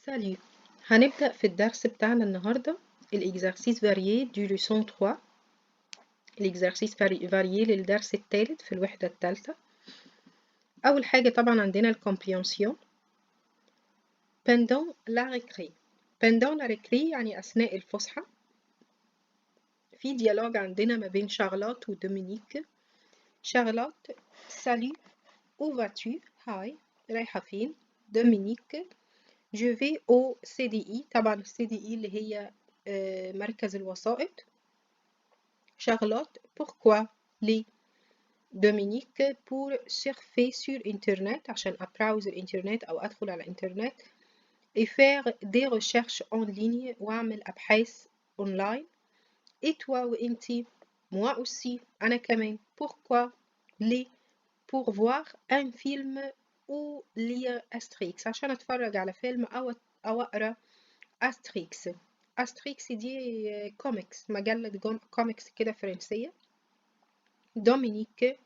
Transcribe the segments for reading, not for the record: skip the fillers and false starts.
Salut. هنبدأ في الدرس بتاعنا النهاردة الإكزرسيس فاريé du leçon 3 الإكزرسيس فاريé للدرس الثالث في الوحدة الثالثة. أول حاجة طبعا عندنا الكومبريhension pendant la récré. pendant la récré يعني أثناء الفسحة. في ديالوج عندنا ما بين شارلوت ودومينيك. شارلوت: salut, où vas-tu؟ هاي، رايحة فين؟ دومينيك: Je vais au CDI. طبعا ال CDI اللي هي مركز الوسائط. Charlotte: pourquoi؟ ليه؟ دومينيك: pour surfer sur internet، عشان أبراوز الانترنت أو أدخل على الانترنت et faire des recherches en ligne وأعمل أبحاث أونلاين. et toi وإنتي؟ moi aussi، أنا كمان. pourquoi؟ ليه؟ pour voir un film ou lire Asterix، عشان أتفرج على فيلم أو أقرأ أستريكس. أستريكس دي كوميكس، مجلة كوميكس كده فرنسية. دومينيك: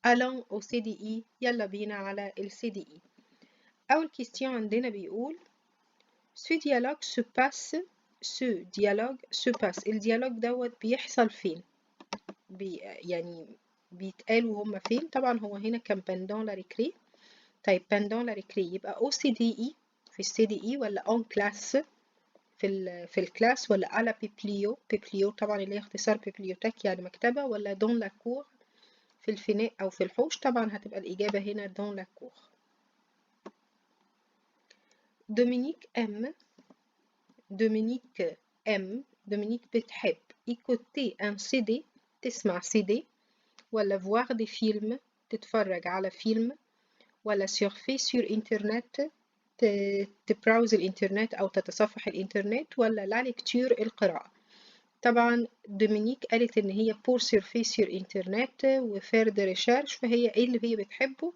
allons au CDI، يلا بينا على ال CDI. أول كيستيون عندنا بيقول ce dialogue se passe. ce dialogue se passe، الديالوج دوت بيحصل فين؟ يعني بيتقال وهم فين؟ طبعا هو هنا كان pendant la récré. طيب pendant la récré يبقى au CDI في ال CDI ولا en classe في الكلاس ولا على بيبليو طبعا اللي هي اختصار بيبليوتيك يعني مكتبة، ولا دون لا كور في الفناء أو في الحوش. طبعا هتبقى الإجابة هنا دون لا كور. دومينيك أم. دومينيك بتحب إيكوتي أن سيدي، تسمع سيدي، ولا فواغ دي فيلم، تتفرج على فيلم، ولا سيرفي سور انترنت، تبراوز الانترنت أو تتصفح الانترنت، ولا لا ليكتور القراءة. طبعا دومينيك قالت ان هي بور سيرفي سور انترنت وفير دي ريشيرش، فهي ايه اللي هي بتحبه؟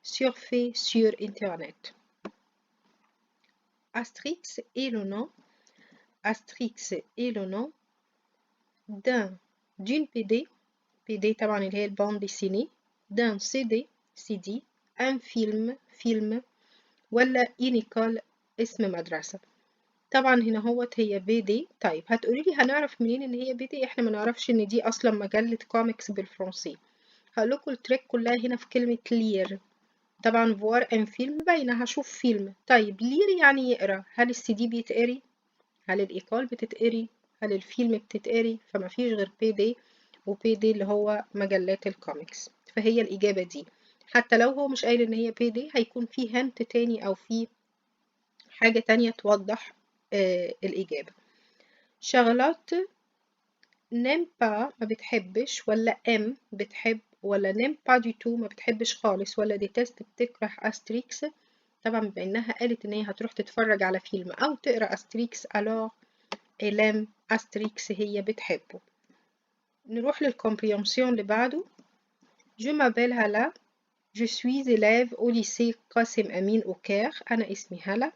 سيرفي سور انترنت. Astrix est le nom. Astrix est le nom d'une PD طبعا اللي هي الباند ديسيني، d'un CD un film ولا إينيكول اسم مدرسة. طبعا هنا هوت هي بي. طيب هتقولي لي هنعرف منين ان هي بي؟ احنا ما نعرفش ان دي اصلا مجلة كوميكس بالفرنسي. هقول لكم التريك كلها هنا في كلمة لير. طبعا فوار ان فيلم باينة هشوف فيلم. طيب لير يعني يقرا. هل السي دي بيتقري؟ هل الايكول بتتقري؟ هل الفيلم بتتقري؟ فما فيش غير بي دي اللي هو مجلات الكوميكس، فهي الإجابة دي. حتى لو هو مش قايل ان هي بي دي هيكون في هنت تاني او في حاجة تانية توضح الإجابة. شارلوت نيم با ما بتحبش، ولا ام بتحب، ولا نيم با دي تو ما بتحبش خالص، ولا ديتست بتكره أستريكس. طبعا بما انها قالت ان هي هتروح تتفرج على فيلم او تقرا أستريكس الوغ إلام أستريكس هي بتحبه. نروح للكومبريhension اللي بعده. Je m'appelle هلا. Je suis élève au lycée قاسم أمين au Caire. أنا اسمي هلا،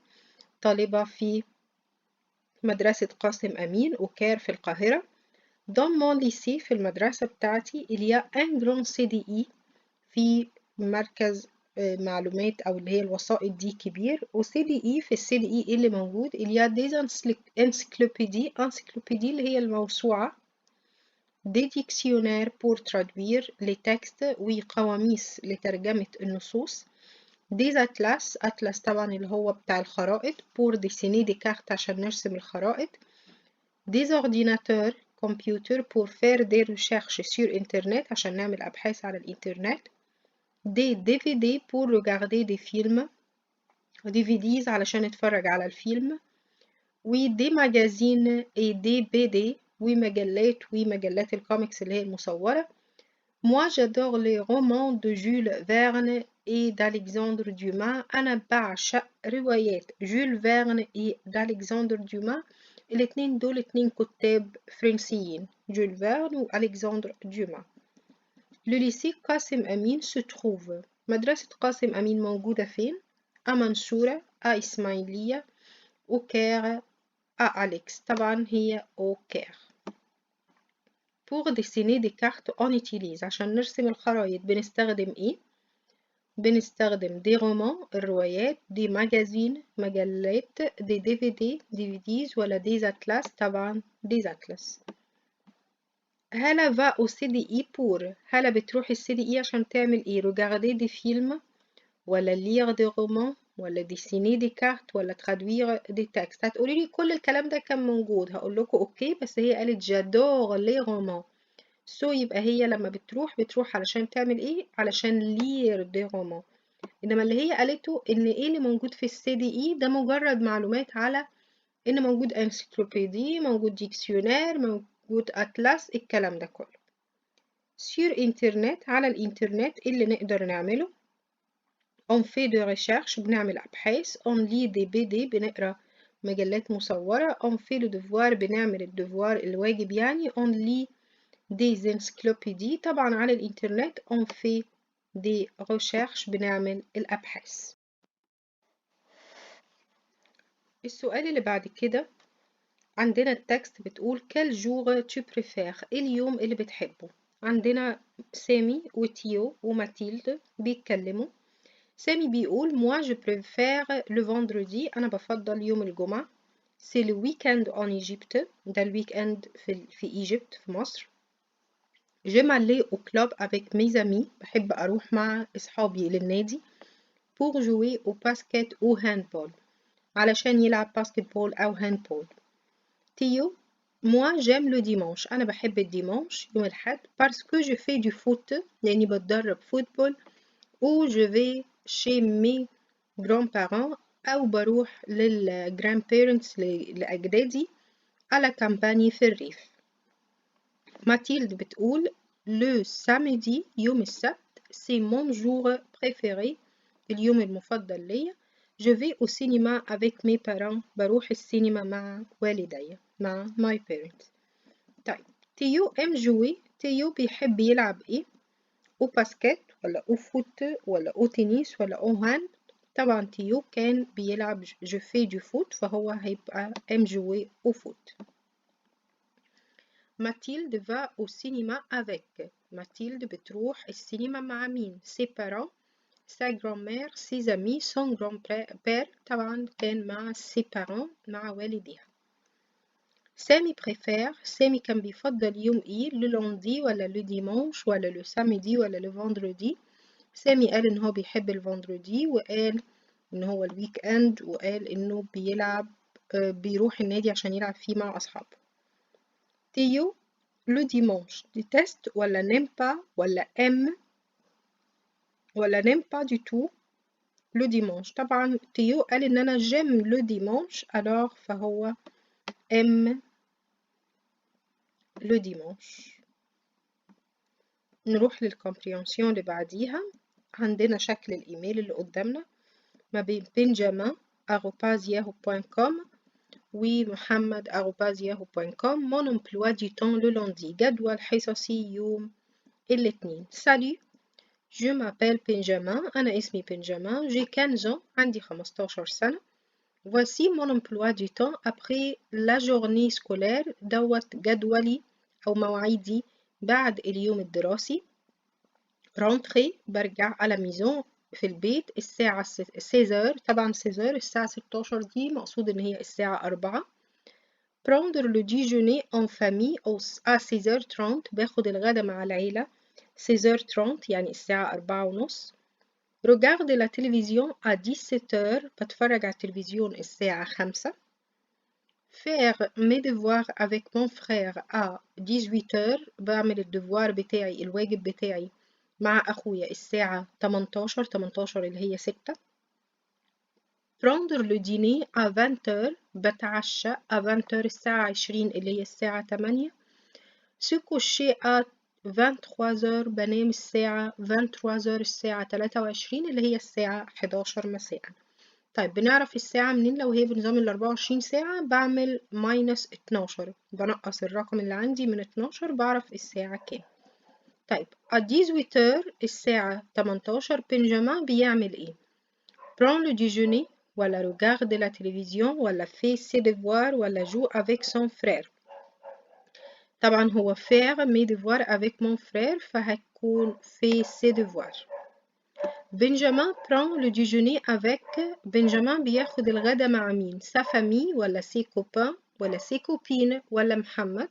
طالبة في مدرسة قاسم أمين au Caire في القاهرة. Dans mon lycée في المدرسة بتاعتي il y a un grand CDI، في مركز معلومات أو اللي هي الوسائط دي كبير. و CDI في CDI اللي موجود il y a des encyclopédies اللي هي الموسوعة، des dictionnaires pour traduire les textes وقواميس لترجمة النصوص، des atlas طبعا اللي هو بتاع الخرائط pour dessiner des cartes عشان نرسم الخرائط، des ordinateurs كمبيوتر pour faire des recherches sur internet عشان نعمل أبحاث على الإنترنت، des DVD pour regarder des films، DVDs علشان نتفرج على الفيلم، و des magazines et des BD ومجلات الكوميكس اللي هي المصورة. Moi j'adore les romans de Jules Verne et d'Alexandre Dumas. أنا بعشق روايات جول فيرن et d'Alexandre Dumas. الاتنين دول اتنين كتاب فرنسيين، جول فيرن وألكسندر دوما. Le lycée قاسم أمين se trouve. مدرسة قاسم أمين موجودة فين؟ à منصورة، à إسماعيلية، au Caire، à أليكس. طبعا هي au Caire. pour dessiner des cartes on utilise، عشان نرسم الخرايط بنستخدم ايه؟ بنستخدم دي رومان الروايات، دي ماجازين مجلات، دي دي في ديز ولا دي أتلاس؟ طبعا دي أتلاس. هلا va au CDI pour هلا بتروح الCDI عشان تعمل ايه؟ regarder des films ولا lire des romans ولا dessiner des cartes ولا traduire des textes. هتقولي لي كل الكلام ده كان موجود، هقول لكم اوكي، بس هي قالت j'adore les romans. يبقى هي لما بتروح علشان تعمل ايه؟ علشان lire des romans. انما اللي هي قالته ان ايه اللي موجود في الCDI ده مجرد معلومات على ان موجود انسيكلوبيدي، موجود ديكسيونير، موجود اتلاس، الكلام ده كله. sur internet على الانترنت إيه اللي نقدر نعمله؟ on fait de recherche بنعمل أبحاث، on lit des BD بنقرأ مجلات مصورة، on fait le devoir بنعمل الدفوار الواجب يعني، on lit des encyclopédies. طبعا على الانترنت on fait des recherches بنعمل الأبحاث. السؤال اللي بعد كده عندنا التكست بتقول quel jour tu préfères؟ ايه اليوم اللي بتحبه؟ عندنا سامي وتيو وماتيلد بيتكلموا. سامي بيقول moi je préfère le vendredi، أنا بفضل يوم الجمعة. c'est le week-end en Égypte، ده الويك اند في إيجيبت في مصر. j'aime aller au club avec mes amis، بحب أروح مع أصحابي للنادي. pour jouer au basket ou handball، علشان يلعب باسكت بول أو هاندبول. تيو moi j'aime le dimanche، أنا بحب الديمانش يوم الأحد parce que je fais du foot، لأني بتدرب فوتبول. ou je vais chez mes grands-parents، أو بروح للgrandparents لأجدادي على كامباني في الريف. ماتيلد بتقول le samedi يوم السبت c'est mon jour préféré، اليوم المفضل ليا. je vais au cinéma avec mes parents، بروح السينما مع والدي مع my parents. طيب تيو ام جوي، تيو بيحب يلعب ايه؟ او باسكت ولا او فوت ولا او تنس ولا او هاند؟ طبعا تيو كان بيلعب جو في دو فوت، فهو هيبقى ام جوي او فوت. ماتيلد va au cinéma avec، ماتيلد بتروح السينما مع مين؟ ses parents، sa grand-mère، ses amis، son grand-père، طبعا كان مع ses parents مع والديها. سامي بريفير، سامي كان بيفضل يوم ايه؟ لو لوندي ولا لو ديمانش ولا لو سامدي ولا لو فندردي؟ سامي قال ان هو بيحب الفندردي، وقال ان هو الويك اند، وقال انه بيلعب بيروح النادي عشان يلعب فيه مع اصحابه. تيو لو ديمانش ديتست ولا نيم با ولا ام ولا نيم با دي تو لو ديمانش؟ طبعا تيو قال ان انا جيم لو ديمانش، alors فهو ام لو ديمانش. نروح للكومبريهنسيون اللي بعديها. عندنا شكل الايميل اللي قدامنا ما بين بنجامين @yahoo.com ومحمد @yahoo.com. mon emploi du temps le lundi، جدول حصصي يوم الاثنين. salut je m'appelle Benjamin، أنا اسمي بنجامين. j'ai 15 ans، عندي 15 سنة. voici mon emploi du temps après la journée scolaire، دوت جدولي أو مواعيدي بعد اليوم الدراسي. رونتري برجع على ميزون في البيت الساعة 16، طبعا 16 الساعة 16 دي مقصود ان هي الساعة 4. prendre le déjeuner en famille à 16h30، باخد الغدا مع العيلة 16h30 يعني الساعة 4:30. regarder la télévision à 17h، بتفرج على التلفزيون الساعة 5. faire mes devoirs avec mon frère à 18h، بعمل الدفوار بتاعي الواجب بتاعي مع أخويا الساعة 18 اللي هي 6. prendre le dîner à 20h، بتعشى à 20h الساعة 20 اللي هي الساعة 8. se coucher à 23h، بنام الساعة 23h الساعة 23 اللي هي الساعة 11 مساء. طيب بنعرف الساعة منين؟ لو هي بنظام ال24 ساعة بعمل -12، بنقص الرقم اللي عندي من 12 بعرف الساعة كام. طيب à 18h الساعة 18 بنجامين بيعمل ايه؟ prend le déjeuner ولا regarde la télévision ولا fait ses devoirs ولا joue avec son frère؟ طبعا هو faire mes devoirs avec mon frère، فهتكون fait ses devoirs. Benjamin prend le déjeuner avec Benjamin بياخد الغدا مع مين؟ sa famille ولا ses copains ولا ses copines ولا محمد؟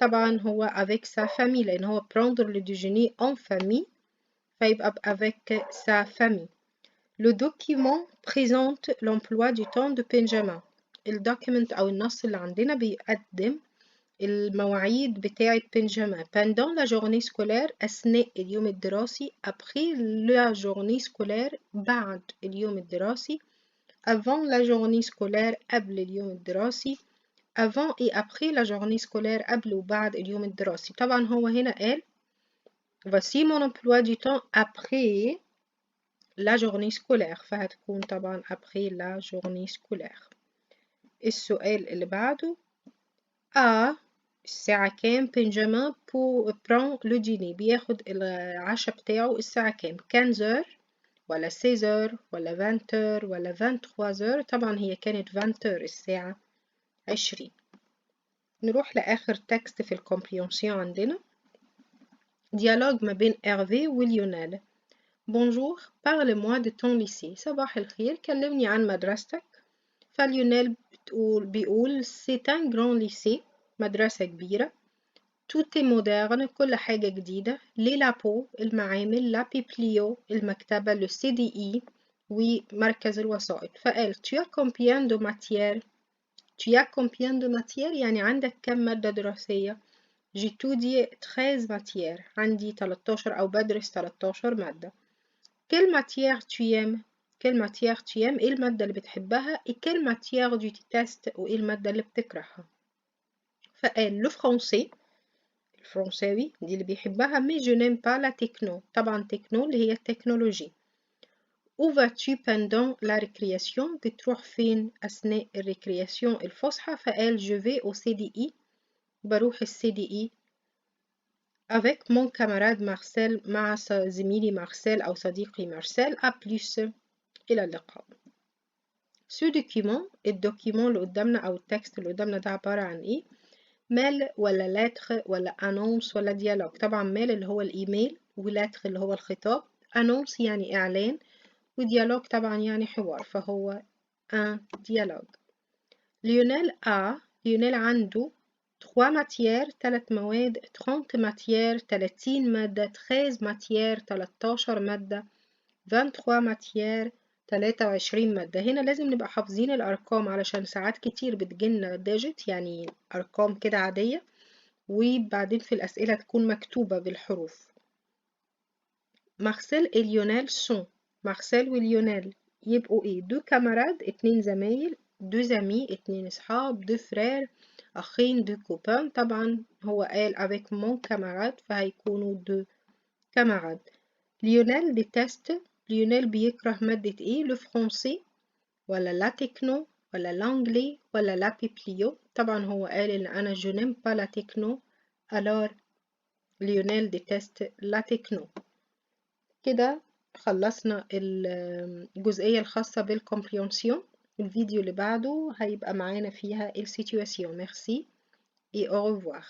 طبعا هو avec sa famille لأن هو prendre le déjeuner en famille فيبقى avec sa famille. Le document présente l'emploi du temps de Benjamin. الدوكيمنت أو النص اللي عندنا بيقدم المواعيد بتاعة بنجامين pendant la journée scolaire أثناء اليوم الدراسي après la journée scolaire بعد اليوم الدراسي avant la journée scolaire قبل اليوم الدراسي avant et après la journée scolaire قبل وبعد اليوم الدراسي. طبعا هو هنا قال voici mon emploi du temps après la journée scolaire فهتكون طبعا après la journée scolaire. السؤال اللي بعده الساعة كام بنجامين بران لو ديني بياخد العشاء بتاعه الساعة كام 15 ولا 16 ولا 20 ولا 23 طبعا هي كانت 20 الساعة 20. نروح لآخر تكست في الكومبريونسيون عندنا ديالوج ما بين إيرفي وليونيل. بونجور parle-moi de ton lycée. صباح الخير كلمني عن مدرستك. فليونيل بيقول c'est un grand lycée مدرسة كبيرة. tout est moderne كل حاجة جديدة. les labos المعامل la biblio المكتبة le CDI ومركز الوسائط. فقال tu as combien de matières يعني عندك كم مادة دراسية. j'étudie 13 matières عندي 13 أو بدرس 13 مادة. quelle matière tu aimes ايه المادة اللي بتحبها et quelle matière tu détestes وايه المادة اللي بتكرهها. فقال le français الفرنساوي دي اللي بيحبها mais je n'aime pas la techno طبعا تكنو اللي هي التكنولوجي. où vas-tu pendant la récréation بتروح فين أثناء الريكرياسيون الفسحة. فقال je vais au CDI بروح CDI avec mon camarade Marcel مع زميلي مارسيل أو صديقي مارسيل à plus إلى اللقاء. ce document الدوكيمون اللي قدامنا أو التكست اللي قدامنا ده عبارة عن إيه؟ ميل ولا لاتر ولا أنونس ولا ديالوج. طبعا ميل اللي هو الإيميل ولاتر اللي هو الخطاب أنونس يعني إعلان وديالوج طبعا يعني حوار فهو ان ديالوج. ليونيل عنده 3 ماتيير 3 مواد 30 ماتيير 30 مادة 13 ماتيير 13 مادة 23 ماتيير 23 مادة. هنا لازم نبقى حافظين الأرقام علشان ساعات كتير بتجيلنا ديجيت يعني أرقام كده عادية وبعدين في الأسئلة تكون مكتوبة بالحروف. مارسيل et ليونيل سون مارسيل وليونيل يبقوا ايه؟ دو كاماراد 2 زمايل دو زامي 2 اصحاب دو فرير اخين دو كوبان. طبعا هو قال avec mon camarade فهيكونوا دو كاماراد. ليونيل ديتست ليونيل بيكره مادة ايه؟ لو فرونسي ولا لا تكنو ولا لانجلي ولا لا بيبليو. طبعا هو قال ان انا je n'aime pas la techno alors ليونيل ديتست لا تكنو. كده خلصنا الجزئية الخاصة بالكومبريونسيون. الفيديو اللي بعده هيبقى معانا فيها السيتواسيون. ميرسي et au revoir.